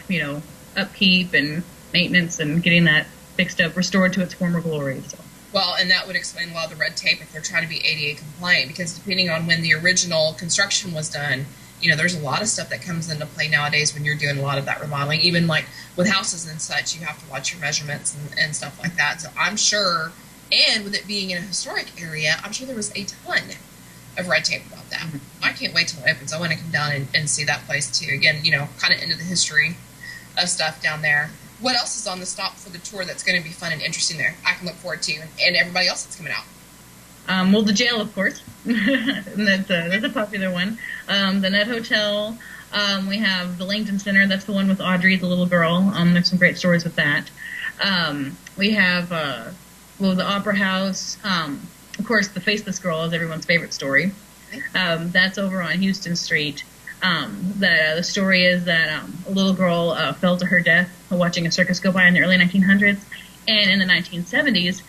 upkeep and maintenance and getting that fixed up, restored to its former glory. So. Well, and that would explain a lot of the red tape if they're trying to be ADA compliant, because depending on when the original construction was done, there's a lot of stuff that comes into play nowadays when you're doing a lot of that remodeling. Even like with houses and such, you have to watch your measurements and stuff like that. So I'm sure, and with it being in a historic area, I'm sure there was a ton of red tape about that. Mm-hmm. I can't wait till it opens. I want to come down and see that place too. Again, kind of into the history of stuff down there. What else is on the stop for the tour that's going to be fun and interesting there? I can look forward to, and everybody else that's coming out. Well, the jail, of course. that's a popular one. The Net Hotel. We have the Langton Center. That's the one with Audrey, the little girl. There's some great stories with that. We have the Opera House. Of course, the Faceless Girl is everyone's favorite story. That's over on Houston Street. The story is that a little girl fell to her death watching a circus go by in the early 1900s, and in the 1970s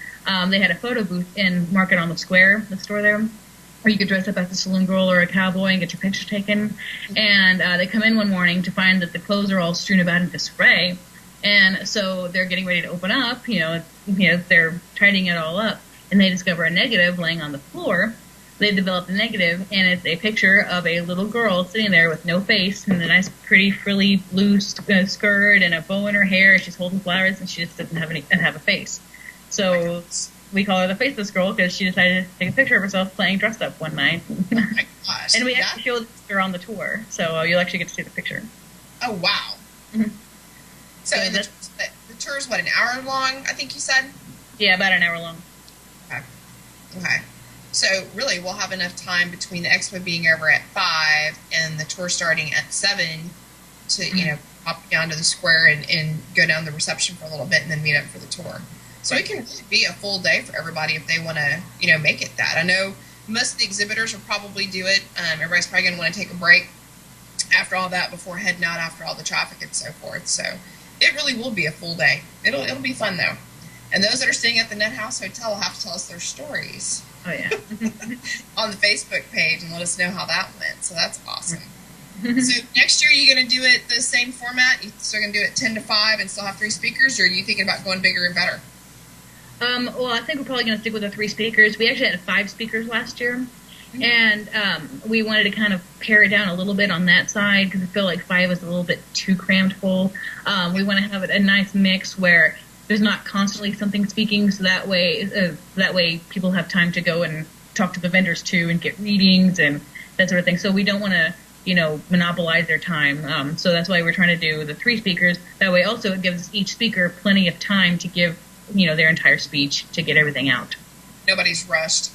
they had a photo booth in Market on the Square, the store there, where you could dress up as a saloon girl or a cowboy and get your picture taken. And they come in one morning to find that the clothes are all strewn about in disarray, and so they're getting ready to open up. They're tidying it all up, and they discover a negative laying on the floor. They developed a negative, and it's a picture of a little girl sitting there with no face and a nice, pretty, frilly blue skirt and a bow in her hair. She's holding flowers, and she just doesn't have a face. So we call her the Faceless Girl because she decided to take a picture of herself playing dressed up one night. Oh my gosh! And we actually showed her on the tour, so you'll actually get to see the picture. Oh wow! Mm-hmm. So the tour's what, an hour long? I think you said. Yeah, about an hour long. Okay. So really, we'll have enough time between the expo being over at 5 and the tour starting at 7 to, hop down to the square and go down the reception for a little bit and then meet up for the tour. So it can really be a full day for everybody if they want to, make it that. I know most of the exhibitors will probably do it. Everybody's probably going to want to take a break after all that before heading out after all the traffic and so forth. So it really will be a full day. It'll be fun though. And those that are staying at the Net House Hotel will have to tell us their stories. Oh, yeah. On the Facebook page and let us know how that went. So that's awesome. So next year, are you going to do it the same format? You still going to do it 10 to 5 and still have 3 speakers? Or are you thinking about going bigger and better? Well, I think we're probably going to stick with the 3 speakers. We actually had 5 speakers last year. Mm-hmm. And we wanted to kind of pare it down a little bit on that side because I feel like 5 was a little bit too crammed full. We want to have it a nice mix where there's not constantly something speaking, so that way people have time to go and talk to the vendors too and get readings and that sort of thing. So we don't want to, monopolize their time. So that's why we're trying to do the 3 speakers. That way also it gives each speaker plenty of time to give, their entire speech to get everything out. Nobody's rushed.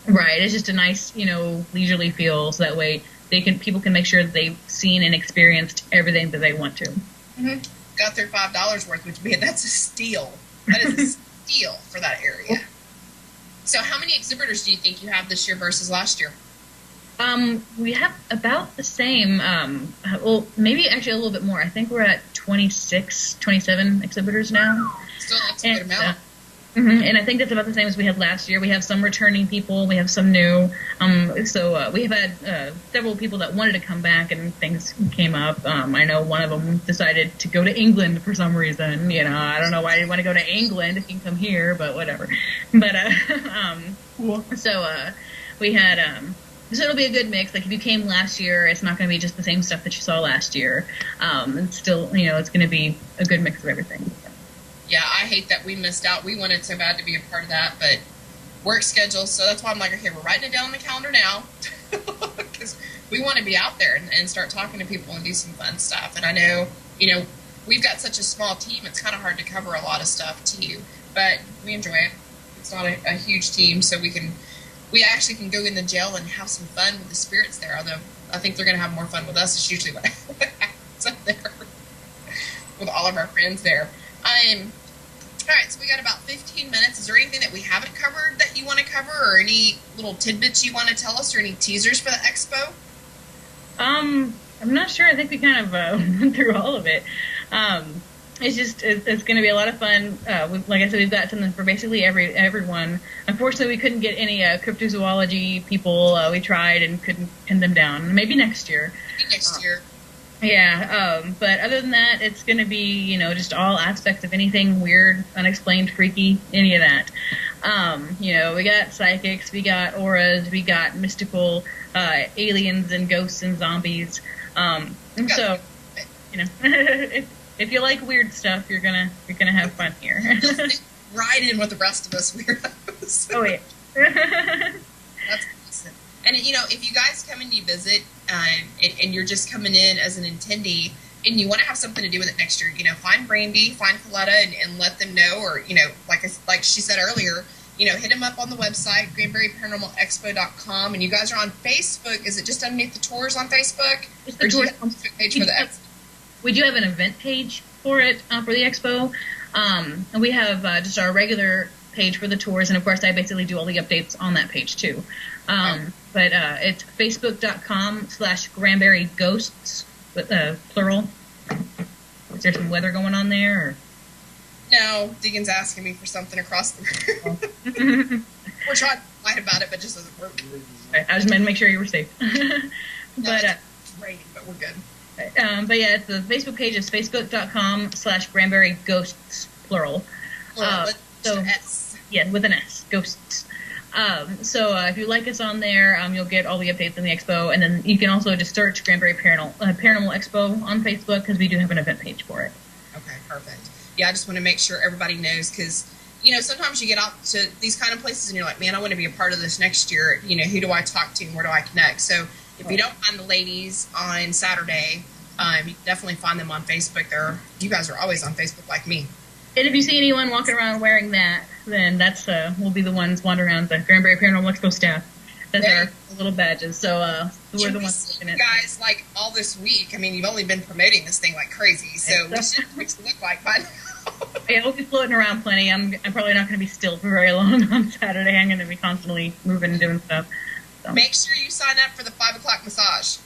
Right. It's just a nice, leisurely feel. So that way people can make sure that they've seen and experienced everything that they want to. Mm-hmm. Got their $5 worth, which means that's a steal. That is a steal for that area. So how many exhibitors do you think you have this year versus last year? We have about the same, well, maybe actually a little bit more. I think we're at 26, 27 exhibitors now. Still, that's a good amount. And I think that's about the same as we had last year. We have some returning people. We have some new. So we have had several people that wanted to come back, and things came up. I know one of them decided to go to England for some reason. You know, I don't know why you want to go to England if you can come here, but whatever. But so we had. So it'll be a good mix. Like if you came last year, it's not going to be just the same stuff that you saw last year. It's still, you know, it's going to be a good mix of everything. Yeah, I hate that we missed out. We wanted so bad to be a part of that, but work schedule. So that's why I'm like, okay, we're writing it down on the calendar now because we want to be out there and start talking to people and do some fun stuff. And I know, you know, we've got such a small team. It's kind of hard to cover a lot of stuff too, but we enjoy it. It's not a huge team, so we actually can go in the jail and have some fun with the spirits there, although I think they're going to have more fun with us. It's usually what happens up there with all of our friends there. All right, so we got about 15 minutes. Is there anything that we haven't covered that you want to cover, or any little tidbits you want to tell us, or any teasers for the expo? I'm not sure. I think we kind of went through all of it. It's going to be a lot of fun. Like I said, we've got something for basically everyone. Unfortunately, we couldn't get any cryptozoology people. We tried and couldn't pin them down. Maybe next year. Maybe next year. Yeah, but other than that, it's going to be, you know, just all aspects of anything weird, unexplained, freaky, any of that. You know, we got psychics, we got auras, we got mystical aliens and ghosts and zombies. And so, you know, if you like weird stuff, you're gonna have fun here. Right in with the rest of us weirdos. Oh yeah. That's awesome. And you know, if you guys come and you visit, and you're just coming in as an attendee, and you want to have something to do with it next year, you know, find Brandy, find Coletta, and let them know, or you know, like she said earlier, you know, hit them up on the website, GranburyParanormalExpo.com, and you guys are on Facebook. Is it just underneath the tours on Facebook? It's the tours page for the expo? We do have an event page for it, for the expo. And we have just our regular page for the tours, and of course I basically do all the updates on that page too. But it's facebook.com/GranburyGhosts, plural. Is there some weather going on there? Or? No, Deegan's asking me for something across the room. We're trying to fight about it, but it just doesn't work. I just meant to make sure you were safe. But it's raining, but we're good. But yeah, the Facebook page is facebook.com/GranburyGhosts, plural. So S. Yeah, with an S, ghosts. So if you like us on there, you'll get all the updates on the expo, and then you can also just search Granbury Paranormal Expo on Facebook, because we do have an event page for it. Okay, perfect. Yeah, I just want to make sure everybody knows, because, you know, sometimes you get out to these kind of places and you're like, man, I want to be a part of this next year. You know, who do I talk to and where do I connect? So if you don't find the ladies on Saturday, you can definitely find them on Facebook. You guys are always on Facebook like me. And if you see anyone walking around wearing that, then that's we'll be the ones wandering around the Granbury Paranormal Expo staff. That's our little badges. So we're the ones looking at you guys like all this week. I mean, you've only been promoting this thing like crazy, so we should look like by now. Yeah, we'll be floating around plenty. I'm probably not going to be still for very long on Saturday. I'm going to be constantly moving and doing stuff. So. Make sure you sign up for the 5 o'clock massage.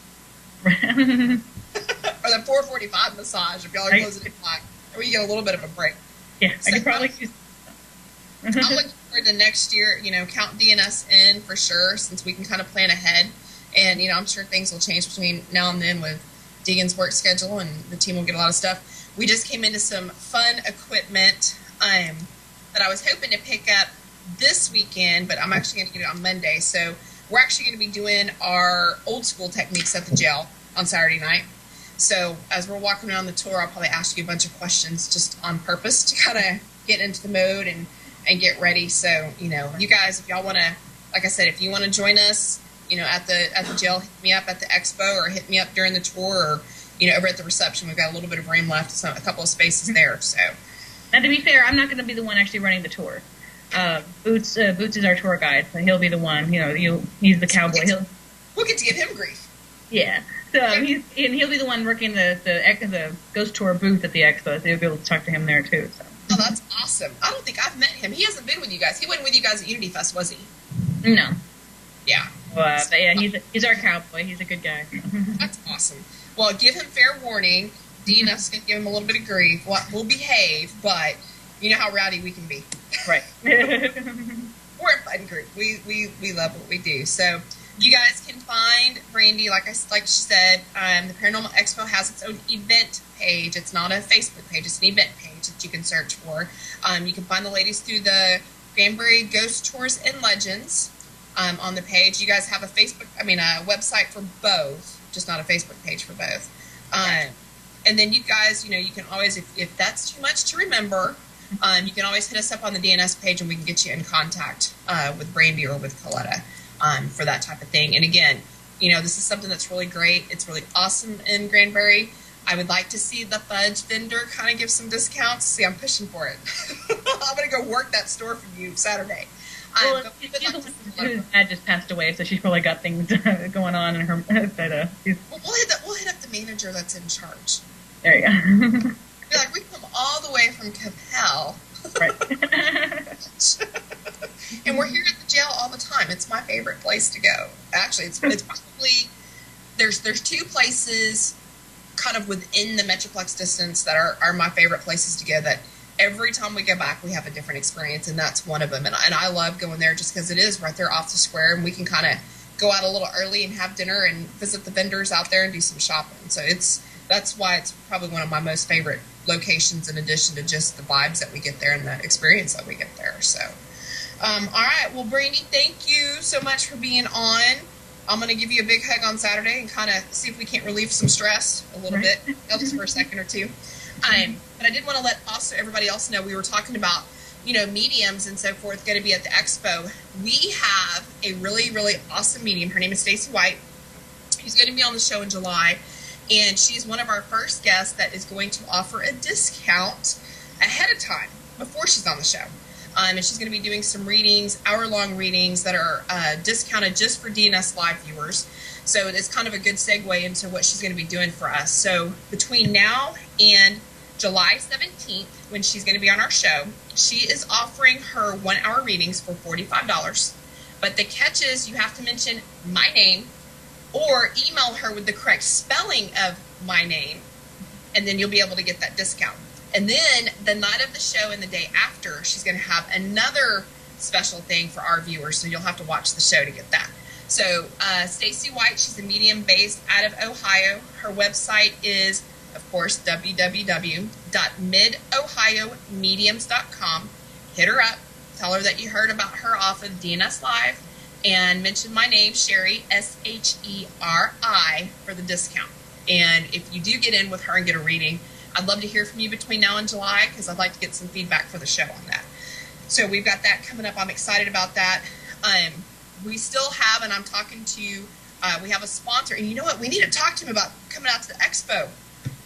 Or the 4:45 massage if y'all are closing at 5. Or you get a little bit of a break. Yeah, so I could probably use I'm looking forward to next year, you know, count DNS in for sure, since we can kind of plan ahead. And, you know, I'm sure things will change between now and then with Deegan's work schedule, and the team will get a lot of stuff. We just came into some fun equipment that I was hoping to pick up this weekend, but I'm actually going to get it on Monday. So we're actually going to be doing our old school techniques at the jail on Saturday night. So as we're walking around the tour, I'll probably ask you a bunch of questions just on purpose to kind of get into the mode and get ready. So, you know, you guys, if y'all want to, like I said, if you want to join us, you know, at the jail, hit me up at the expo, or hit me up during the tour, or, you know, over at the reception. We've got a little bit of room left, so a couple of spaces there. So, now to be fair, I'm not going to be the one actually running the tour. Boots is our tour guide, so he'll be the one. You know, he's the cowboy. We'll get to give him grief. Yeah. So he'll be the one working the ghost tour booth at the expo, so you'll be able to talk to him there too. So. Oh, that's awesome. awesome. I don't think I've met him. He hasn't been with you guys. He wasn't with you guys at Unity Fest, was he? No. Yeah. But yeah, he's our cowboy. He's a good guy. That's awesome. Well, give him fair warning. DNF's going to give him a little bit of grief. We'll behave, but you know how rowdy we can be. Right. We're a fun group. We love what we do. So you guys can find Brandy, like she said, the Paranormal Expo has its own event page. It's not a Facebook page. It's an event page that you can search for. You can find the ladies through the Granbury Ghost Tours and Legends on the page. You guys have a website for both, just not a Facebook page for both. And then you guys, you can always, if that's too much to remember, you can always hit us up on the DNS page and we can get you in contact with Brandy or with Coletta for that type of thing. And again, this is something that's really great. It's really awesome in Granbury. I would like to see the fudge vendor kind of give some discounts. See, I'm pushing for it. I'm going to go work that store for you Saturday. Well, his dad just passed away, so she's probably got things going on in her. But, we'll hit up the manager that's in charge. There you go. Be like, we come all the way from Capel. Right. And we're here at the jail all the time. It's my favorite place to go. Actually, it's probably there's two places kind of within the Metroplex distance that are my favorite places to go, that every time we go back we have a different experience, and that's one of them. And I love going there just because it is right there off the square, and we can kind of go out a little early and have dinner and visit the vendors out there and do some shopping. So that's why it's probably one of my most favorite locations, in addition to just the vibes that we get there and the experience that we get there. So all right, well, Brandy, thank you so much for being on. I'm going to give you a big hug on Saturday and kind of see if we can't relieve some stress a little bit, just for a second or two. But I did want to let also everybody else know, we were talking about, mediums and so forth going to be at the expo. We have a really, really awesome medium. Her name is Stacy White. She's going to be on the show in July, and she's one of our first guests that is going to offer a discount ahead of time before she's on the show. And she's going to be doing some readings, hour-long readings that are discounted just for DNS Live viewers. So it's kind of a good segue into what she's going to be doing for us. So between now and July 17th, when she's going to be on our show, she is offering her 1-hour readings for $45. But the catch is you have to mention my name or email her with the correct spelling of my name, and then you'll be able to get that discount. And then the night of the show and the day after, she's going to have another special thing for our viewers, so you'll have to watch the show to get that. So Stacy White, she's a medium based out of Ohio. Her website is, of course, www.midohiomediums.com. Hit her up. Tell her that you heard about her off of DNS Live, and mention my name, Sherry, Sheri, for the discount. And if you do get in with her and get a reading, I'd love to hear from you between now and July, because I'd like to get some feedback for the show on that. So we've got that coming up. I'm excited about that. We still have, and I'm talking to, we have a sponsor. And you know what? We need to talk to him about coming out to the expo.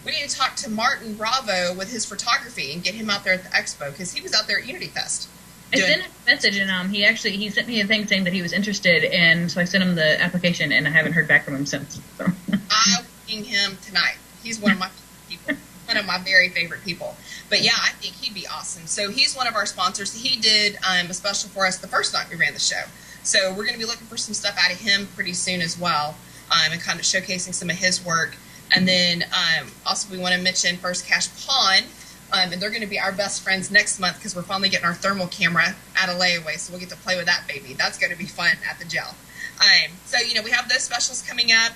We need to talk to Martin Bravo with his photography and get him out there at the expo, because he was out there at Unity Fest. I sent him a message, and he sent me a thing saying that he was interested, and so I sent him the application, and I haven't heard back from him since. So. I'll ping him tonight. He's one of my people. One of my very favorite people. But yeah, I think he'd be awesome. So he's one of our sponsors. He did a special for us the first night we ran the show. So we're going to be looking for some stuff out of him pretty soon as well, and kind of showcasing some of his work. And then also we want to mention First Cash Pawn, and they're going to be our best friends next month, because we're finally getting our thermal camera out of layaway, so we'll get to play with that baby. That's going to be fun at the jail. So, we have those specials coming up.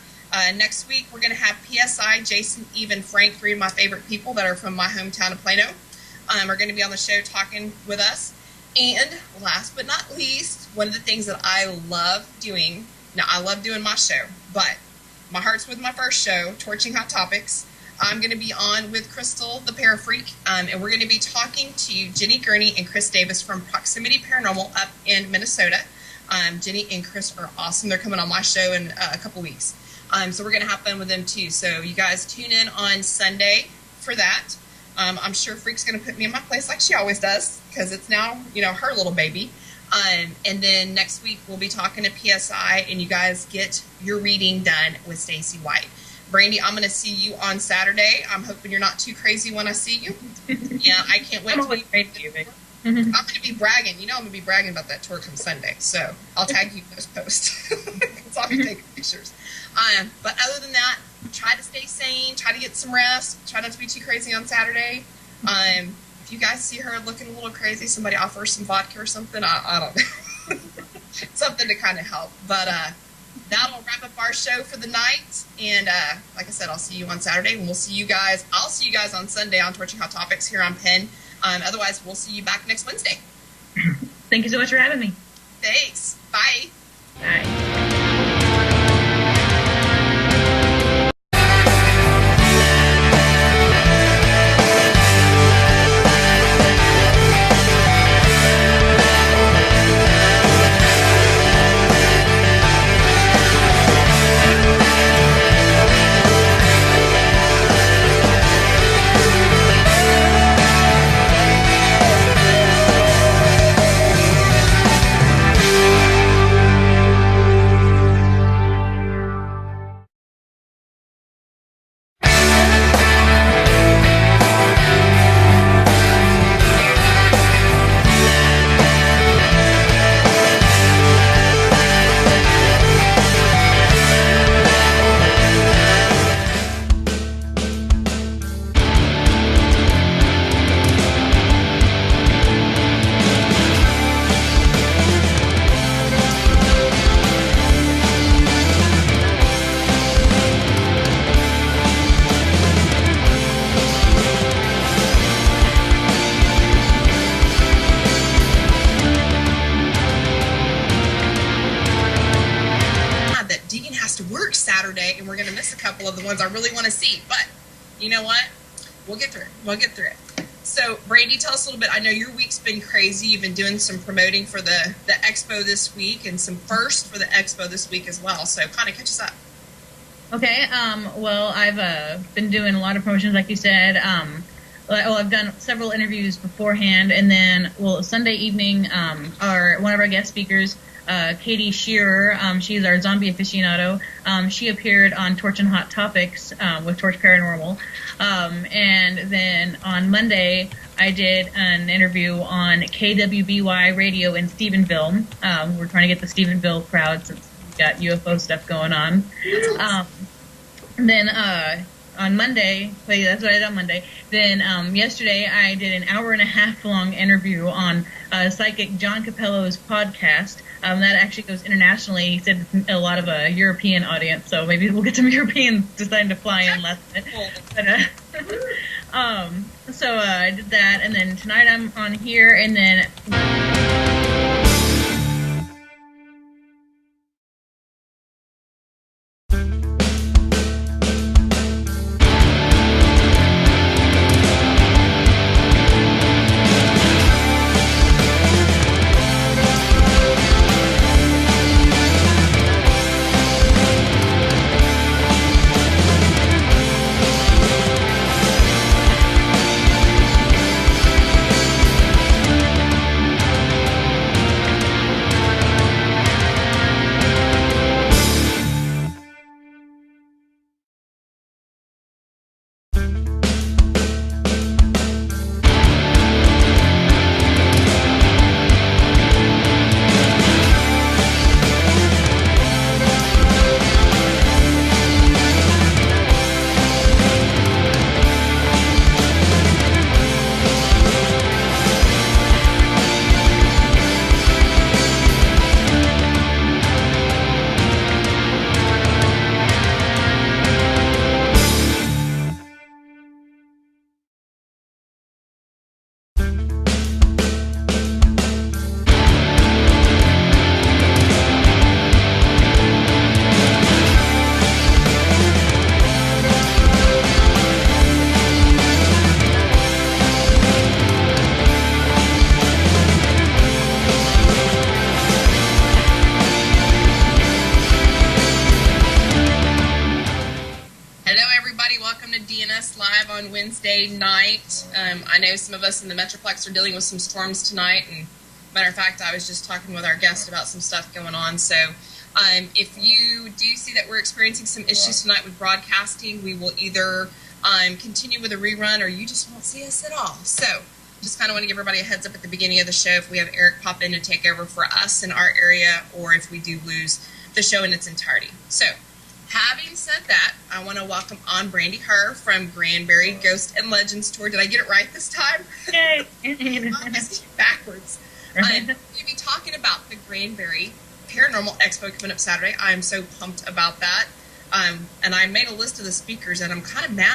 Next week, we're going to have PSI, Jason, Eve, and Frank, 3 of my favorite people that are from my hometown of Plano, are going to be on the show talking with us. And last but not least, one of the things that I love doing, now I love doing my show, but my heart's with my first show, Torching Hot Topics. I'm going to be on with Crystal, the Parafreak, and we're going to be talking to Jenny Gurney and Chris Davis from Proximity Paranormal up in Minnesota. Jenny and Chris are awesome. They're coming on my show in a couple weeks. So we're going to have fun with them too. So you guys tune in on Sunday for that. I'm sure Freak's going to put me in my place like she always does, because it's now, her little baby. And then next week we'll be talking to PSI, and you guys get your reading done with Stacy White. Brandy, I'm going to see you on Saturday. I'm hoping you're not too crazy when I see you. Yeah, I can't wait to meet you. I'm going to be bragging. You know I'm going to be bragging about that tour come Sunday. So I'll tag you post. So I'll be taking pictures. But other than that, try to stay sane. Try to get some rest. Try not to be too crazy on Saturday. If you guys see her looking a little crazy, somebody offer her some vodka or something. I don't know. Something to kind of help. But that'll wrap up our show for the night. And like I said, I'll see you on Saturday. And we'll see you guys. I'll see you guys on Sunday on Torching Hot Topics here on Penn. Otherwise, we'll see you back next Wednesday. Thank you so much for having me. Thanks. Bye. Bye. Saturday, and we're going to miss a couple of the ones I really want to see. But you know what? We'll get through it. We'll get through it. So, Brandy, tell us a little bit. I know your week's been crazy. You've been doing some promoting for the expo this week and some first for the expo this week as well. So, kind of catch us up. Okay. Well, I've been doing a lot of promotions, like you said. I've done several interviews beforehand, and then, Sunday evening, one of our guest speakers, Katie Shearer, she's our zombie aficionado. She appeared on Torch and Hot Topics with Torch Paranormal. And then on Monday, I did an interview on KWBY Radio in Stephenville. We're trying to get the Stephenville crowd since we've got UFO stuff going on. And then on Monday, that's what I did on Monday. Then yesterday, I did an hour-and-a-half long interview on psychic John Capello's podcast. That actually goes internationally. He said a lot of a European audience, so maybe we'll get some Europeans deciding to fly in last minute. But, so I did that, and then tonight I'm on here, and then... Wednesday night. I know some of us in the Metroplex are dealing with some storms tonight, and matter of fact, I was just talking with our guest about some stuff going on. So if you do see that we're experiencing some issues tonight with broadcasting, we will either continue with a rerun or you just won't see us at all. So just kind of want to give everybody a heads up at the beginning of the show if we have Eric pop in to take over for us in our area, or if we do lose the show in its entirety. So, having said that, I want to welcome on Brandy Herr from Granbury Ghost and Legends Tour. Did I get it right this time? Yay! Backwards. Right. We'll be talking about the Granbury Paranormal Expo coming up Saturday. I'm so pumped about that. And I made a list of the speakers, and I'm kind of mad